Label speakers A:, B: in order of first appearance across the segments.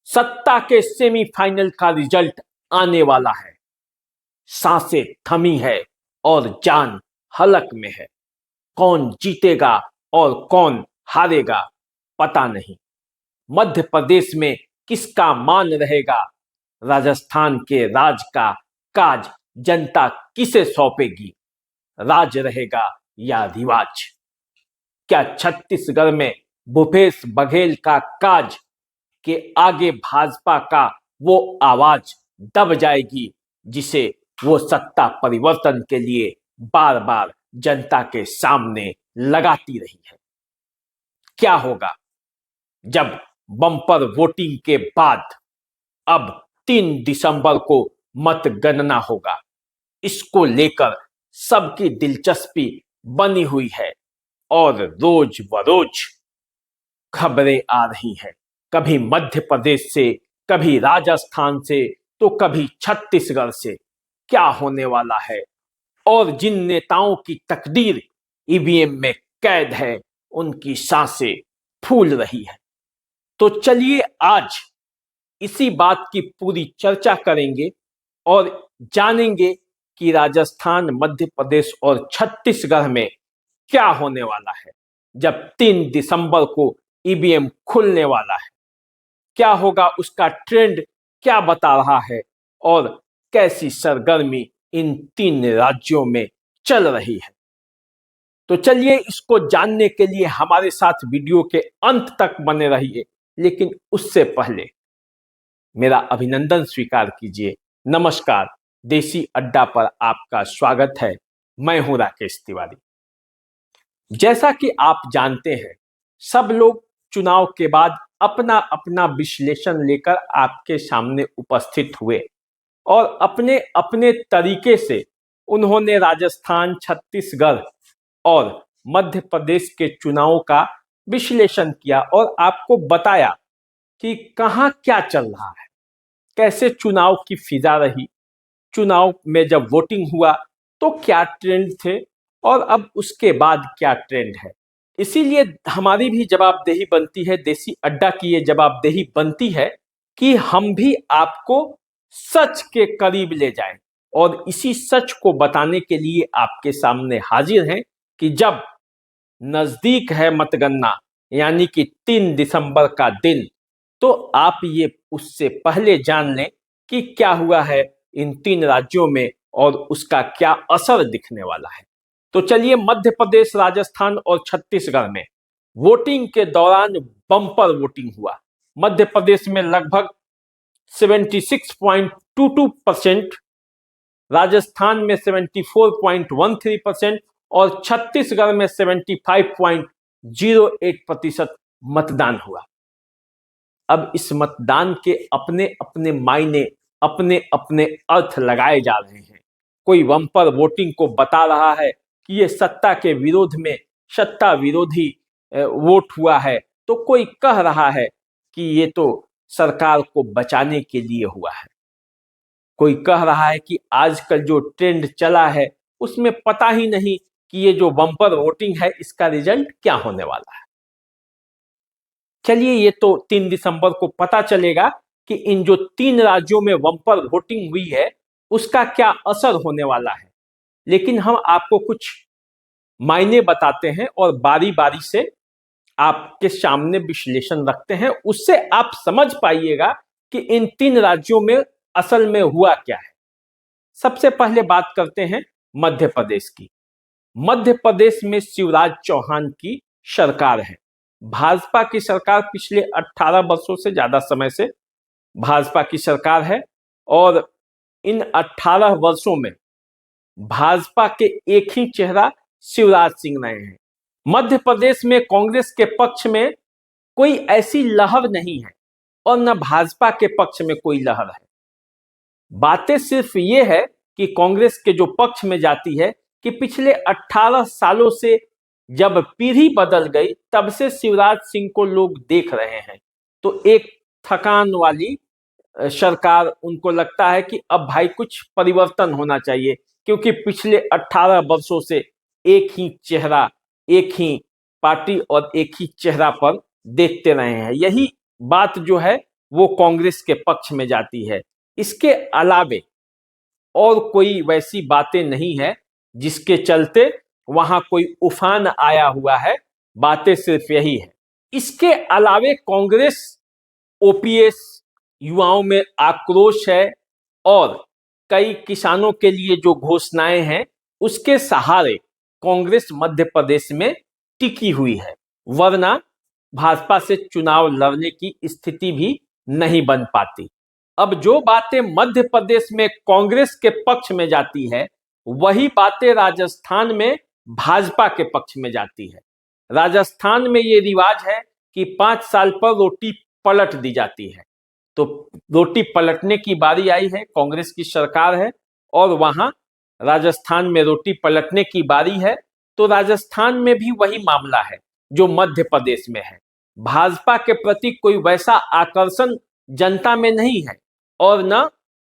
A: सत्ता के सेमीफाइनल का रिजल्ट आने वाला है। सांसें थमी है और जान हलक में है। कौन जीतेगा और कौन हारेगा पता नहीं। मध्य प्रदेश में किसका मान रहेगा? राजस्थान के राज का काज जनता किसे सौंपेगी? राज रहेगा या रिवाज? क्या छत्तीसगढ़ में भूपेश बघेल का काज के आगे भाजपा का वो आवाज दब जाएगी जिसे वो सत्ता परिवर्तन के लिए बार बार जनता के सामने लगाती रही है? क्या होगा जब बम्पर वोटिंग के बाद अब 3 दिसंबर को मतगणना होगा? इसको लेकर सबकी दिलचस्पी बनी हुई है और रोज बरोज खबरें आ रही हैं। कभी मध्य प्रदेश से, कभी राजस्थान से, तो कभी छत्तीसगढ़ से। क्या होने वाला है? और जिन नेताओं की तकदीर ईवीएम में कैद है, उनकी सांसें फूल रही है। तो चलिए आज इसी बात की पूरी चर्चा करेंगे और जानेंगे कि राजस्थान, मध्य प्रदेश और छत्तीसगढ़ में क्या होने वाला है जब 3 दिसंबर को ईवीएम खुलने वाला है। क्या होगा, उसका ट्रेंड क्या बता रहा है और कैसी सरगर्मी इन 3 राज्यों में चल रही है। तो चलिए इसको जानने के लिए हमारे साथ वीडियो के अंत तक बने रहिए। लेकिन उससे पहले मेरा अभिनंदन स्वीकार कीजिए। नमस्कार, देसी अड्डा पर आपका स्वागत है। मैं हूं राकेश तिवारी। जैसा कि आप जानते हैं, सब लोग चुनाव के बाद अपना अपना विश्लेषण लेकर आपके सामने उपस्थित हुए और अपने अपने तरीके से उन्होंने राजस्थान, छत्तीसगढ़ और मध्य प्रदेश के चुनावों का विश्लेषण किया और आपको बताया कि कहां क्या चल रहा है, कैसे चुनाव की फिजा रही, चुनाव में जब वोटिंग हुआ तो क्या ट्रेंड थे और अब उसके बाद क्या ट्रेंड है। इसीलिए हमारी भी जवाबदेही बनती है, देसी अड्डा की ये जवाबदेही बनती है कि हम भी आपको सच के करीब ले जाएं और इसी सच को बताने के लिए आपके सामने हाजिर हैं कि जब नजदीक है मतगणना यानी कि 3 दिसंबर का दिन, तो आप ये उससे पहले जान लें कि क्या हुआ है इन 3 राज्यों में और उसका क्या असर दिखने वाला है। तो चलिए, मध्य प्रदेश, राजस्थान और छत्तीसगढ़ में वोटिंग के दौरान बम्पर वोटिंग हुआ। मध्य प्रदेश में लगभग 76.22%, राजस्थान में 74.13% और छत्तीसगढ़ में 75.08% मतदान हुआ। अब इस मतदान के अपने अपने मायने, अपने अपने अर्थ लगाए जा रहे हैं। कोई बम्पर वोटिंग को बता रहा है कि ये सत्ता के विरोध में सत्ता विरोधी वोट हुआ है, तो कोई कह रहा है कि ये तो सरकार को बचाने के लिए हुआ है। कोई कह रहा है कि आजकल जो ट्रेंड चला है उसमें पता ही नहीं कि ये जो बम्पर वोटिंग है इसका रिजल्ट क्या होने वाला है। चलिए, ये तो 3 दिसंबर को पता चलेगा कि इन जो 3 राज्यों में बम्पर वोटिंग हुई है उसका क्या असर होने वाला है। लेकिन हम आपको कुछ मायने बताते हैं और बारी बारी से आपके सामने विश्लेषण रखते हैं, उससे आप समझ पाइएगा कि इन 3 राज्यों में असल में हुआ क्या है। सबसे पहले बात करते हैं मध्य प्रदेश की। मध्य प्रदेश में शिवराज चौहान की सरकार है। भाजपा की सरकार पिछले 18 वर्षों से ज्यादा समय से भाजपा की सरकार है और इन 18 वर्षों में भाजपा के एक ही चेहरा शिवराज सिंह रहे हैं। मध्य प्रदेश में कांग्रेस के पक्ष में कोई ऐसी लहर नहीं है और न भाजपा के पक्ष में कोई लहर है। बातें सिर्फ ये है कि कांग्रेस के जो पक्ष में जाती है कि पिछले 18 सालों से जब पीढ़ी बदल गई तब से शिवराज सिंह को लोग देख रहे हैं, तो एक थकान वाली सरकार, उनको लगता है कि अब भाई कुछ परिवर्तन होना चाहिए, क्योंकि पिछले 18 वर्षों से एक ही चेहरा, एक ही पार्टी और एक ही चेहरा पर देखते रहे हैं। यही बात जो है वो कांग्रेस के पक्ष में जाती है। इसके अलावे और कोई वैसी बातें नहीं है जिसके चलते वहां कोई उफान आया हुआ है, बातें सिर्फ यही है। इसके अलावे कांग्रेस ओपीएस युवाओं में आक्रोश है और कई किसानों के लिए जो घोषणाएं हैं उसके सहारे कांग्रेस मध्य प्रदेश में टिकी हुई है, वरना भाजपा से चुनाव लड़ने की स्थिति भी नहीं बन पाती। अब जो बातें मध्य प्रदेश में कांग्रेस के पक्ष में जाती है वही बातें राजस्थान में भाजपा के पक्ष में जाती है। राजस्थान में ये रिवाज है कि 5 साल पर रोटी पलट दी जाती है, तो रोटी पलटने की बारी आई है, कांग्रेस की सरकार है और वहां राजस्थान में रोटी पलटने की बारी है। तो राजस्थान में भी वही मामला है जो मध्य प्रदेश में है। भाजपा के प्रति कोई वैसा आकर्षण जनता में नहीं है और न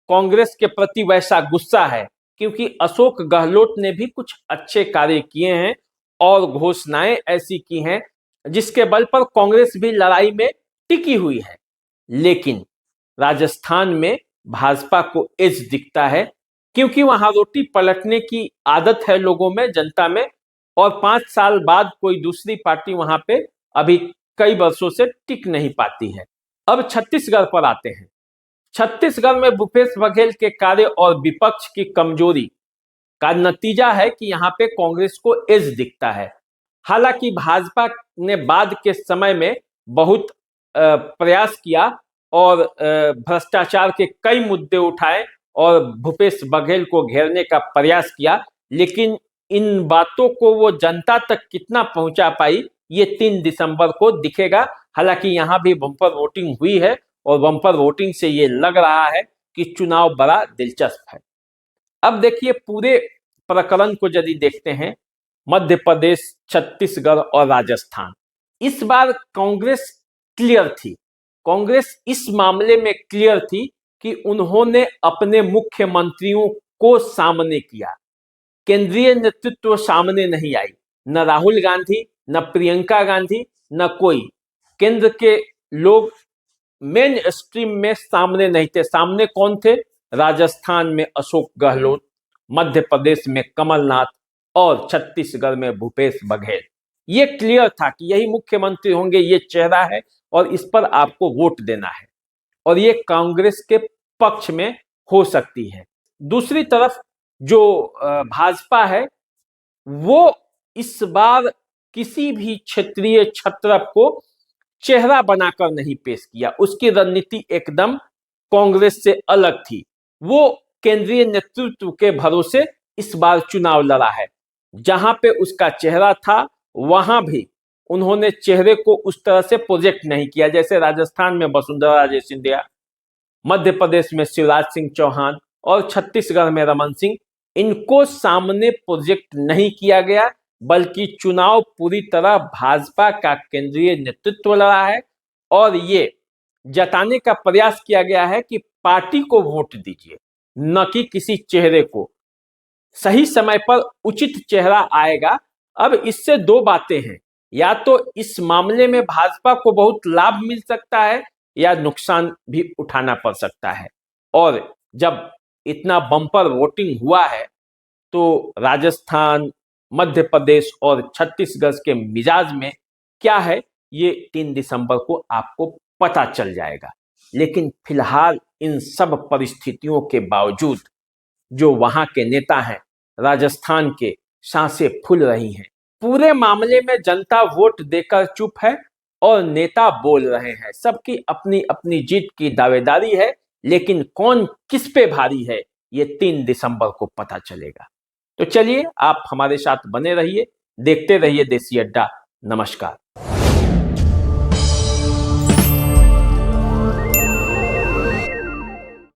A: कांग्रेस के प्रति वैसा गुस्सा है, क्योंकि अशोक गहलोत ने भी कुछ अच्छे कार्य किए हैं और घोषणाएं ऐसी की हैं जिसके बल पर कांग्रेस भी लड़ाई में टिकी हुई है। लेकिन राजस्थान में भाजपा को एज दिखता है, क्योंकि वहां रोटी पलटने की आदत है लोगों में, जनता में, और 5 साल बाद कोई दूसरी पार्टी वहां पे अभी कई वर्षों से टिक नहीं पाती है। अब छत्तीसगढ़ पर आते हैं। छत्तीसगढ़ में भूपेश बघेल के कार्य और विपक्ष की कमजोरी का नतीजा है कि यहाँ पे कांग्रेस को एज दिखता है। हालांकि भाजपा ने बाद के समय में बहुत प्रयास किया और भ्रष्टाचार के कई मुद्दे उठाए और भूपेश बघेल को घेरने का प्रयास किया, लेकिन इन बातों को वो जनता तक कितना पहुंचा पाई ये 3 दिसंबर को दिखेगा। हालांकि यहाँ भी बम्पर वोटिंग हुई है और बम्पर वोटिंग से ये लग रहा है कि चुनाव बड़ा दिलचस्प है। अब देखिए पूरे प्रकरण को यदि देखते हैं, मध्य प्रदेश, छत्तीसगढ़ और राजस्थान, इस बार कांग्रेस क्लियर थी। कांग्रेस इस मामले में क्लियर थी कि उन्होंने अपने मुख्यमंत्रियों को सामने किया, केंद्रीय नेतृत्व सामने नहीं आई, न राहुल गांधी, न प्रियंका गांधी, न कोई केंद्र के लोग मेन स्ट्रीम में सामने नहीं थे। सामने कौन थे? राजस्थान में अशोक गहलोत, मध्य प्रदेश में कमलनाथ और छत्तीसगढ़ में भूपेश बघेल। ये क्लियर था कि यही मुख्यमंत्री होंगे, ये चेहरा है और इस पर आपको वोट देना है, और ये कांग्रेस के पक्ष में हो सकती है। दूसरी तरफ जो भाजपा है वो इस बार किसी भी क्षेत्रीय छत्रप को चेहरा बनाकर नहीं पेश किया। उसकी रणनीति एकदम कांग्रेस से अलग थी। वो केंद्रीय नेतृत्व के भरोसे इस बार चुनाव लड़ा है। जहां पे उसका चेहरा था वहां भी उन्होंने चेहरे को उस तरह से प्रोजेक्ट नहीं किया, जैसे राजस्थान में वसुंधरा राजे सिंधिया, मध्य प्रदेश में शिवराज सिंह चौहान और छत्तीसगढ़ में रमन सिंह। इनको सामने प्रोजेक्ट नहीं किया गया, बल्कि चुनाव पूरी तरह भाजपा का केंद्रीय नेतृत्व लड़ा है और ये जताने का प्रयास किया गया है कि पार्टी को वोट दीजिए, न कि किसी चेहरे को। सही समय पर उचित चेहरा आएगा। अब इससे 2 बातें हैं, या तो इस मामले में भाजपा को बहुत लाभ मिल सकता है या नुकसान भी उठाना पड़ सकता है। और जब इतना बम्पर वोटिंग हुआ है तो राजस्थान, मध्य प्रदेश और छत्तीसगढ़ के मिजाज में क्या है ये 3 दिसंबर को आपको पता चल जाएगा। लेकिन फिलहाल इन सब परिस्थितियों के बावजूद जो वहां के नेता हैं राजस्थान के, सांसें फूल रही हैं। पूरे मामले में जनता वोट देकर चुप है और नेता बोल रहे हैं। सबकी अपनी अपनी जीत की दावेदारी है, लेकिन कौन किस पे भारी है ये 3 दिसंबर को पता चलेगा। तो चलिए आप हमारे साथ बने रहिए, देखते रहिए देसी अड्डा। नमस्कार।